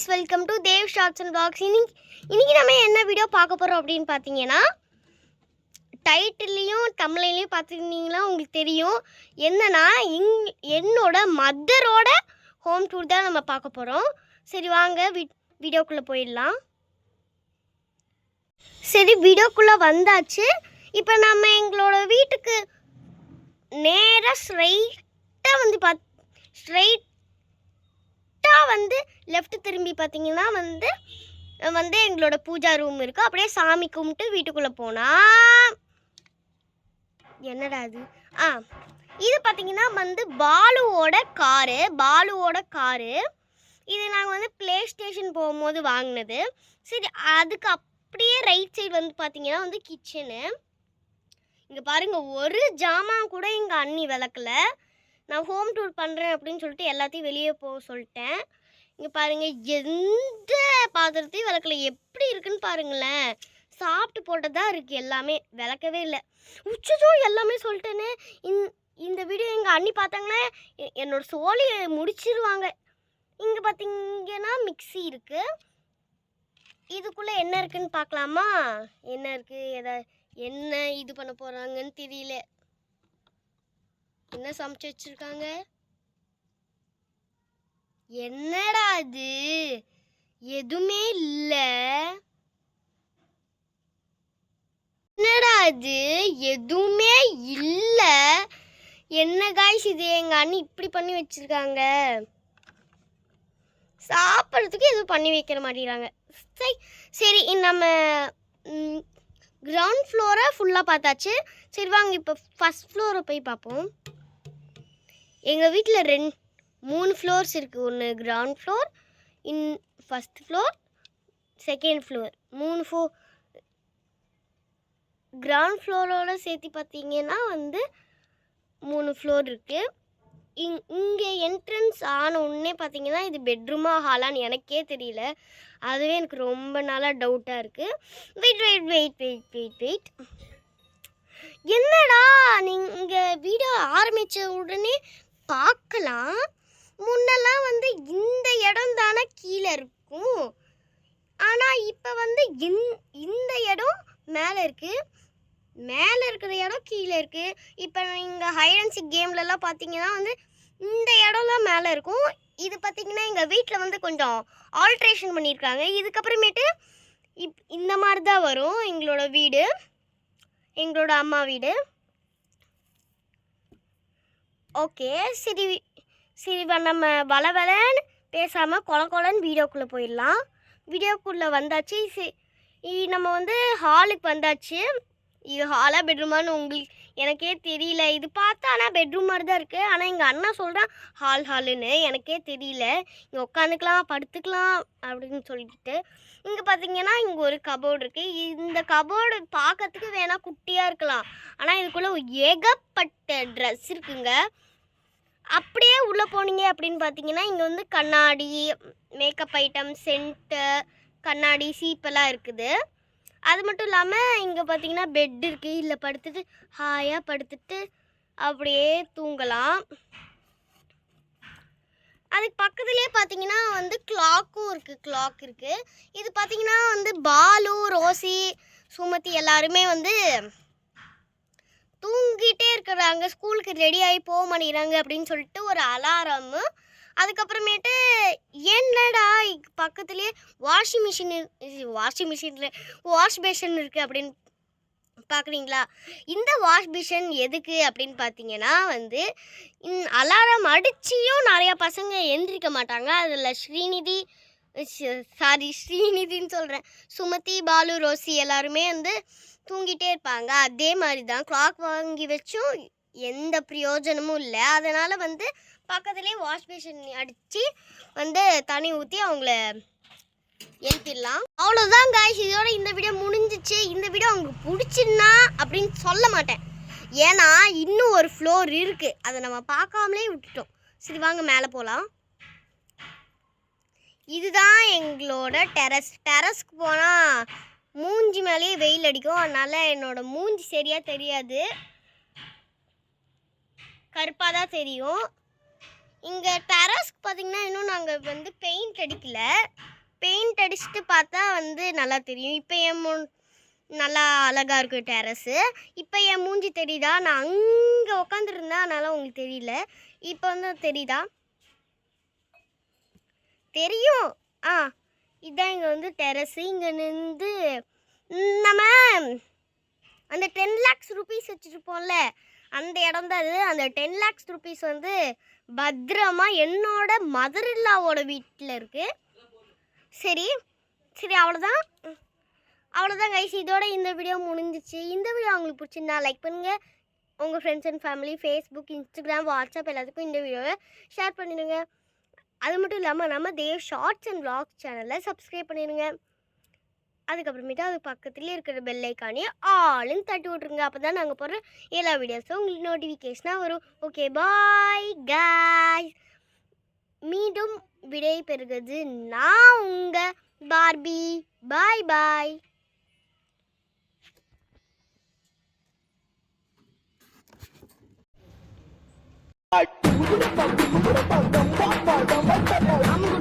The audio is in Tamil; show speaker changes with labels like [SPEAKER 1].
[SPEAKER 1] guys, welcome to Dev Shots and Vlogs. இன்னைக்கு நம்ம என்ன வீடியோ பார்க்க போறோம் அப்படினு பாத்தீங்கன்னா டைட்டில்லையும் தம்ப்நெயிலையும் பாத்தீங்கன்னா உங்களுக்கு தெரியும் என்னன்னா என்னோட மதரோட ஹோம் டூர் தான் நம்ம பார்க்க போறோம். சரி வாங்க வீடியோக்குள்ள போயிடலாம். சரி வீடியோக்குள்ள வந்தாச்சு. இப்போ நம்ம எங்களோட வீட்டுக்கு நேரா ஸ்ட்ரைட்டா வந்து லெஃப்ட் திரும்பி பார்த்தீங்கன்னா வந்து எங்களோட பூஜா ரூம் இருக்குது. அப்படியே சாமி கும்பிட்டு வீட்டுக்குள்ளே போனால் என்னடா அது இது பார்த்தீங்கன்னா வந்து பாலுவோட காரு. இது நாங்கள் வந்து ப்ளே ஸ்டேஷன் போகும்போது வாங்கினது. சரி அதுக்கு அப்படியே ரைட் சைடு வந்து பார்த்தீங்கன்னா வந்து கிச்சனு. இங்கே பாருங்கள், ஒரு ஜாமான் கூட எங்கள் அண்ணி விளக்கலை. நான் ஹோம் டூர் பண்ணுறேன் அப்படின்னு சொல்லிட்டு எல்லாத்தையும் வெளியே போக சொல்லிட்டேன். இங்கே பாருங்கள், எந்த பாத்திரத்தையும் விளக்கலை. எப்படி இருக்குன்னு பாருங்களேன். சாப்பிட்டு போட்டதாக இருக்குது, எல்லாமே விளக்கவே இல்லை. உச்சதோ எல்லாமே சொல்லிட்டேனே. இந்த வீடியோ எங்கள் அண்ணி பார்த்தாங்கன்னா என்னோட சோழி முடிச்சிருவாங்க. இங்கே பார்த்தீங்கன்னா மிக்ஸி இருக்குது. இதுக்குள்ளே என்ன இருக்குன்னு பார்க்கலாமா? என்ன இருக்குது, என்ன இது பண்ண போகிறாங்கன்னு தெரியல. என்ன சமைச்சு வச்சிருக்காங்க? என்னடா அது, எதுவுமே இல்ல. என்னடா அது, எதுவுமே இல்ல. என்ன காய்ஸ் இது, எங்க அண்ணி இப்படி பண்ணி வச்சிருக்காங்க. சாப்பிட்றதுக்கு எதுவும் பண்ணி வைக்கிற மாட்டேங்கிறாங்க. சரி நம்ம கிரவுண்ட் ஃப்ளோரை ஃபுல்லாக பார்த்தாச்சு. சரி வாங்க இப்போ ஃபஸ்ட் ஃப்ளோரை போய் பார்ப்போம். எங்கள் வீட்டில் 3 ஃப்ளோர்ஸ் இருக்குது. ஒன்று ground floor, first floor, second floor. 3 ground ஃப்ளோரோட சேர்த்து பார்த்தீங்கன்னா வந்து 3 ஃப்ளோர் இருக்குது. இங்கே என்ட்ரன்ஸ் ஆன உடனே பார்த்தீங்கன்னா இது பெட்ரூமா ஹாலான்னு எனக்கே தெரியல. அதுவே எனக்கு ரொம்ப நாளாக டவுட்டாக இருக்குது. வெயிட் என்னடா நீங்கள் வீடியோ ஆரம்பித்த உடனே பார்க்கலாம். முன்னெல்லாம் வந்து இந்த இடம் தானே கீழே இருக்கும். ஆனால் இப்போ வந்து இந்த இடம் மேலே இருக்குது, மேலே இருக்கிற இடம் கீழே இருக்குது. இப்போ நீங்கள் ஹைட் அண்ட் சீக் கேம்லலாம் பார்த்தீங்கன்னா வந்து இந்த இடம்லாம் மேலே இருக்கும். இது பார்த்திங்கன்னா எங்கள் வீட்டில் வந்து கொஞ்சம் ஆல்ட்ரேஷன் பண்ணியிருக்காங்க. இதுக்கப்புறமேட்டு இந்த மாதிரி தான் வரும் எங்களோட வீடு, எங்களோட அம்மா வீடு. ஓகே சரி நம்ம வளன்னு பேசாமல் கொலன்னு வீடியோக்குள்ளே போயிடலாம். வீடியோக்குள்ளே வந்தாச்சு. நம்ம வந்து ஹாலுக்கு வந்தாச்சு. இது ஹாலாக பெட்ரூமானு உங்களுக்கு எனக்கே தெரியல. இது பார்த்தா ஆனால் பெட்ரூம் மாதிரி தான் இருக்குது. ஆனால் எங்கள் அண்ணா சொல்கிறான் ஹாலுன்னு. எனக்கே தெரியல. இங்கே உட்காந்துக்கலாம், படுத்துக்கலாம் அப்படின்னு சொல்லிட்டு. இங்கே பார்த்தீங்கன்னா இங்கே ஒரு கபோர்டு இருக்குது. இந்த கபோர்டு பார்க்கறதுக்கு வேணால் குட்டியாக இருக்கலாம், ஆனால் இதுக்குள்ளே ஏகப்பட்ட ட்ரெஸ் இருக்குங்க. அப்படியே உள்ளே போனீங்க அப்படின்னு பார்த்தீங்கன்னா இங்கே வந்து கண்ணாடி, மேக்கப் ஐட்டம், சென்ட்டு, கண்ணாடி, சீப்பெல்லாம் இருக்குது. அது மட்டும் இல்லாமல் இங்கே பார்த்தீங்கன்னா பெட் இருக்குது. இல்லை படுத்துட்டு ஹாயாக படுத்துட்டு அப்படியே தூங்கலாம். அதுக்கு பக்கத்துலேயே பார்த்தீங்கன்னா வந்து கிளாக் இருக்குது. இது பார்த்தீங்கன்னா வந்து பாலு, ரோசி, சுமதி எல்லாருமே வந்து தூங்கிட்டே இருக்கிறாங்க. ஸ்கூலுக்கு ரெடி ஆகி போக மாட்டேங்கிறாங்க அப்படின்னு சொல்லிட்டு ஒரு அலாரமு. அதுக்கப்புறமேட்டு என்னடா பக்கத்துலேயே வாஷ் பேஷன் இருக்குது அப்படின்னு பார்க்குறீங்களா? இந்த வாஷ் பேஷன் எதுக்கு அப்படின்னு பார்த்தீங்கன்னா வந்து அலாரம் அடிச்சியும் நிறையா பசங்க எந்திரிக்க மாட்டாங்க. அதில் ஸ்ரீநிதின்னு சொல்கிறேன், சுமதி, பாலு, ரோசி எல்லாருமே வந்து தூங்கிட்டே இருப்பாங்க. அதே மாதிரி தான் கிளாக் வாங்கி வச்சும் எந்த பிரயோஜனமும் இல்லை. அதனால் வந்து பக்கத்துலேயே வாஷ் பேஷன் அடித்து வந்து தண்ணி ஊற்றி அவங்கள எழுப்பிடலாம். அவ்வளோதான் காய்ஸ், இதோட இந்த வீடியோ முடிஞ்சிச்சு. இந்த வீடியோ உங்களுக்கு பிடிச்சிருந்தா அப்படின்னு சொல்ல மாட்டேன், ஏன்னா இன்னும் ஒரு ஃப்ளோர் இருக்குது, அதை நம்ம பார்க்காமலே விட்டுட்டோம். சரி வாங்க மேலே போகலாம். இதுதான் எங்களோட டெரஸ்க்கு போனால் மூஞ்சி மேலேயே வெயில் அடிக்கும். அதனால் என்னோட மூஞ்சி சரியாக தெரியாது, கருப்பாக தான் தெரியும். இங்கே டெரஸ்க்கு பார்த்திங்கன்னா இன்னும் நாங்கள் வந்து பெயிண்ட் அடிக்கல. பெயிண்ட் அடிச்சுட்டு பார்த்தா வந்து நல்லா தெரியும். இப்போ என் நல்லா அழகாக இருக்குது டெரஸு. இப்போ என் மூஞ்சி தெரியுதா? நான் அங்கே உட்காந்துருந்தேன், அதனால் உங்களுக்கு தெரியல. இப்போ வந்து தெரியுதா? தெரியும். இதுதான் இங்கே வந்து டெரஸு. இங்கே நின்று நம்ம அந்த 10 lakhs rupees வச்சுருப்போம்ல, அந்த இடம் தான் அது. அந்த 10 lakhs rupees வந்து பத்திரமா என்னோட மதர் இல்லாவோட வீட்டில் இருக்குது. சரி அவ்வளோதான் கைஸ். இதோட இந்த வீடியோ முடிஞ்சிச்சு. இந்த வீடியோ உங்களுக்கு பிடிச்சிருந்தா லைக் பண்ணுங்கள். உங்கள் friends and family, Facebook, Instagram, WhatsApp எல்லாத்துக்கும் இந்த வீடியோவை ஷேர் பண்ணிடுங்க. அது மட்டும் இல்லாமல் நம்ம தேவ் ஷார்ட்ஸ் அண்ட் vlogs சேனலை சப்ஸ்கிரைப் பண்ணிடுங்க. அதுக்கப்புறமேட்டு அது பக்கத்துலேயே இருக்கிற பெல் ஐக்கானே ஆளுன்னு தட்டி விட்ருங்க. அப்போ தான் நாங்கள் போடுற எல்லா வீடியோஸும் உங்களுக்கு நோட்டிஃபிகேஷனாக வரும். Okay, bye guys. மீண்டும் விடை பெறுகிறது நான் உங்கள் பார்பி. Bye bye. I'm